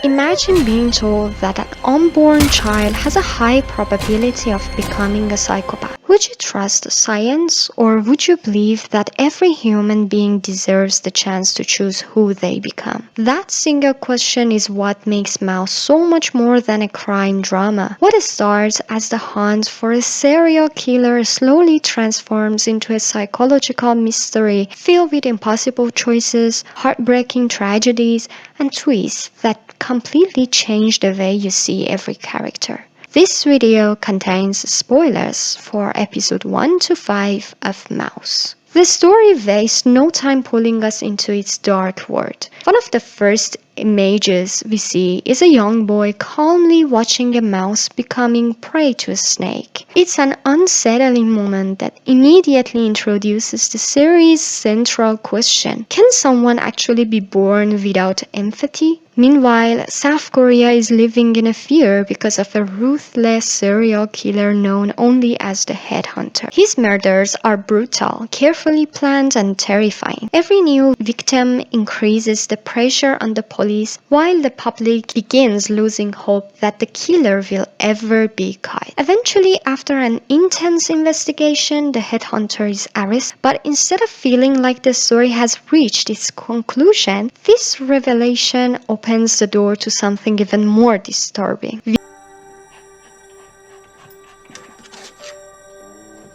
Imagine being told that an unborn child has a high probability of becoming a psychopath. Would you trust science, or would you believe that every human being deserves the chance to choose who they become? That single question is what makes Mouse so much more than a crime drama. What starts as the hunt for a serial killer slowly transforms into a psychological mystery filled with impossible choices, heartbreaking tragedies, and twists that completely change the way you see every character. This video contains spoilers for episode 1 to 5 of Mouse. The story wastes no time pulling us into its dark world. One of the first images we see is a young boy calmly watching a mouse becoming prey to a snake. It's an unsettling moment that immediately introduces the series' central question: can someone actually be born without empathy? Meanwhile, South Korea is living in a fear because of a ruthless serial killer known only as the Headhunter. His murders are brutal, carefully planned, and terrifying. Every new victim increases the pressure on the police, while the public begins losing hope that the killer will ever be caught. Eventually, after an intense investigation, the Headhunter is arrested, but instead of feeling like the story has reached its conclusion, this revelation opens the door to something even more disturbing.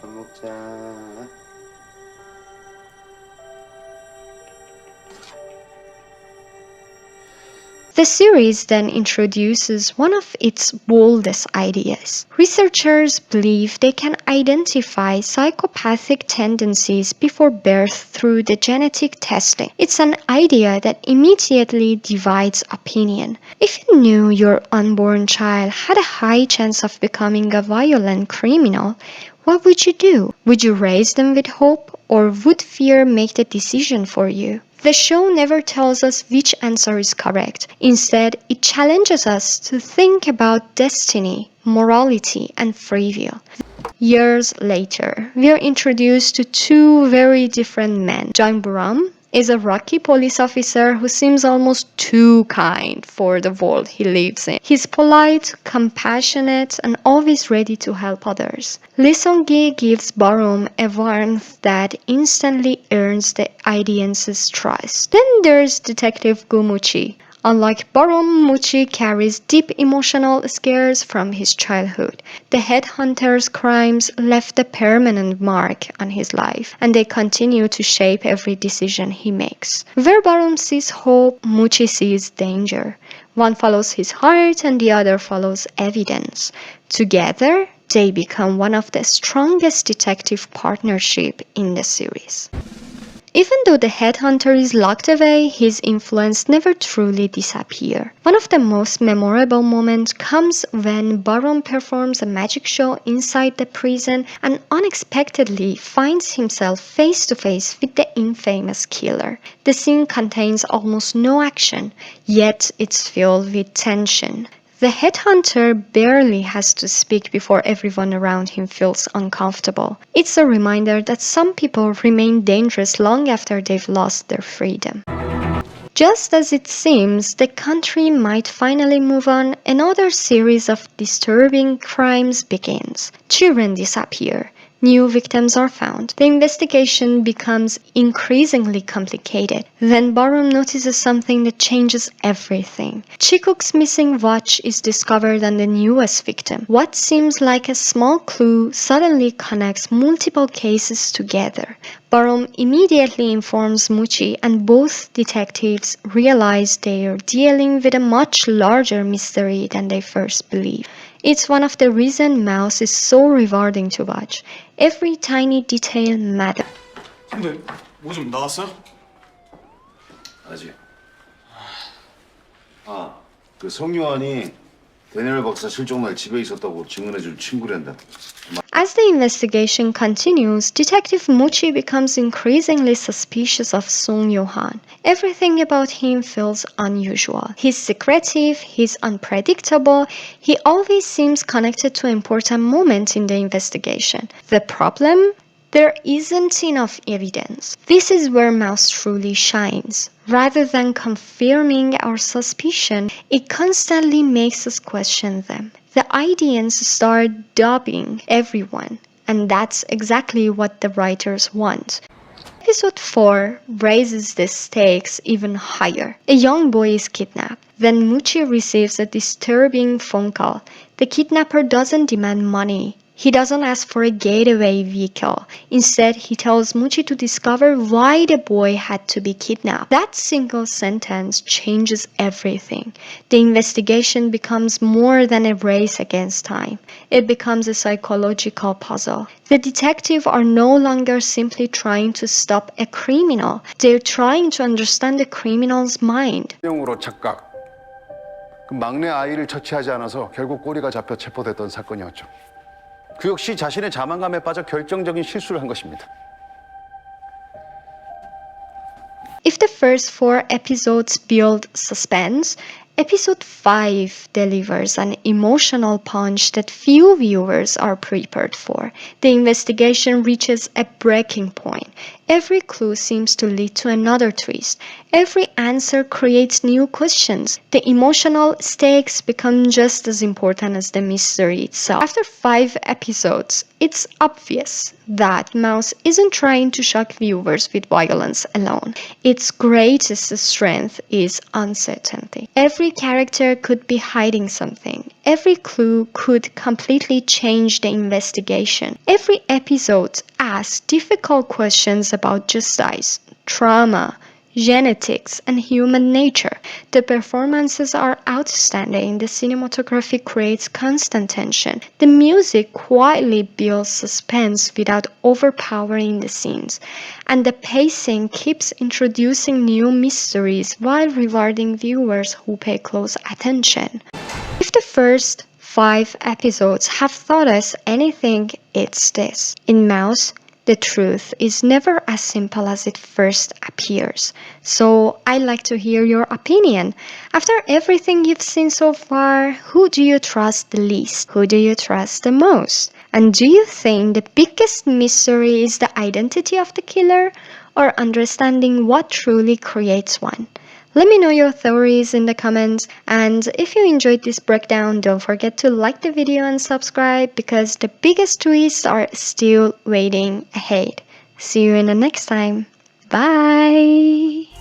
밥 먹자. The series then introduces one of its boldest ideas. Researchers believe they can identify psychopathic tendencies before birth through the genetic testing. It's an idea that immediately divides opinion. If you knew your unborn child had a high chance of becoming a violent criminal, what would you do? Would you raise them with hope, or would fear make the decision for you? The show never tells us which answer is correct. Instead, it challenges us to think about destiny, morality, and free will. Years later, we are introduced to two very different men. Jung Ba-reum is a rocky police officer who seems almost too kind for the world he lives in. He's polite, compassionate, and always ready to help others. Lee Sung-gi gives Ba-reum a warmth that instantly earns the audience's trust. Then there's Detective Moo-chi. Unlike Ba-reum, Moo-chi carries deep emotional scars from his childhood. The headhunter's crimes left a permanent mark on his life, and they continue to shape every decision he makes. Where Ba-reum sees hope, Moo-chi sees danger. One follows his heart and the other follows evidence. Together, they become one of the strongest detective partnerships in the series. Even though the headhunter is locked away, his influence never truly disappears. One of the most memorable moments comes when Ba-reum performs a magic show inside the prison and unexpectedly finds himself face to face with the infamous killer. The scene contains almost no action, yet it's filled with tension. The headhunter barely has to speak before everyone around him feels uncomfortable. It's a reminder that some people remain dangerous long after they've lost their freedom. Just as it seems the country might finally move on, another series of disturbing crimes begins. Children disappear. New victims are found. The investigation becomes increasingly complicated. Then Ba-reum notices something that changes everything. Chikook's missing watch is discovered on the newest victim. What seems like a small clue suddenly connects multiple cases together. Ba-reum immediately informs Moo-chi, and both detectives realize they are dealing with a much larger mystery than they first believed. It's one of the reasons Mouse is so rewarding to watch. Every tiny detail matters. 근데 뭐 좀 나왔어? 아직. 그 성요한이 데니얼 박사 실종 날 집에 있었다고 증언해줄 친구란다. As the investigation continues, Detective Moo-chi becomes increasingly suspicious of Sung Yo-han. Everything about him feels unusual. He's secretive, he's unpredictable, he always seems connected to important moments in the investigation. The problem? There isn't enough evidence. This is where Mouse truly shines. Rather than confirming our suspicion, it constantly makes us question them. The audience start dubbing everyone, and that's exactly what the writers want. Episode 4 raises the stakes even higher. A young boy is kidnapped. Then Moo-chi receives a disturbing phone call. The kidnapper doesn't demand money. He doesn't ask for a getaway vehicle. Instead, he tells Moo-chi to discover why the boy had to be kidnapped. That single sentence changes everything. The investigation becomes more than a race against time. It becomes a psychological puzzle. The detectives are no longer simply trying to stop a criminal. They're trying to understand the criminal's mind. 으로 착각. 그 막내 아이를 처치하지 않아서 결국 꼬리가 잡혀 체포됐던 사건이었죠. 그 역시 자신의 자만감에 빠져 결정적인 실수를 한 것입니다. If the first 4 episodes build suspense, episode 5 delivers an emotional punch that few viewers are prepared for. The investigation reaches a breaking point. Every clue seems to lead to another twist. Every answer creates new questions. The emotional stakes become just as important as the mystery itself. After 5 episodes, it's obvious that Mouse isn't trying to shock viewers with violence alone. Its greatest strength is uncertainty. Every character could be hiding something. Every clue could completely change the investigation. Every episode asks difficult questions about justice, trauma, genetics, and human nature. The performances are outstanding. The cinematography creates constant tension. The music quietly builds suspense without overpowering the scenes. And the pacing keeps introducing new mysteries while rewarding viewers who pay close attention. If the first 5 episodes have taught us anything, it's this. In Mouse, the truth is never as simple as it first appears. So I'd like to hear your opinion. After everything you've seen so far, who do you trust the least? Who do you trust the most? And do you think the biggest mystery is the identity of the killer or understanding what truly creates one? Let me know your theories in the comments, and if you enjoyed this breakdown, don't forget to like the video and subscribe because the biggest twists are still waiting ahead. See you in the next time. Bye!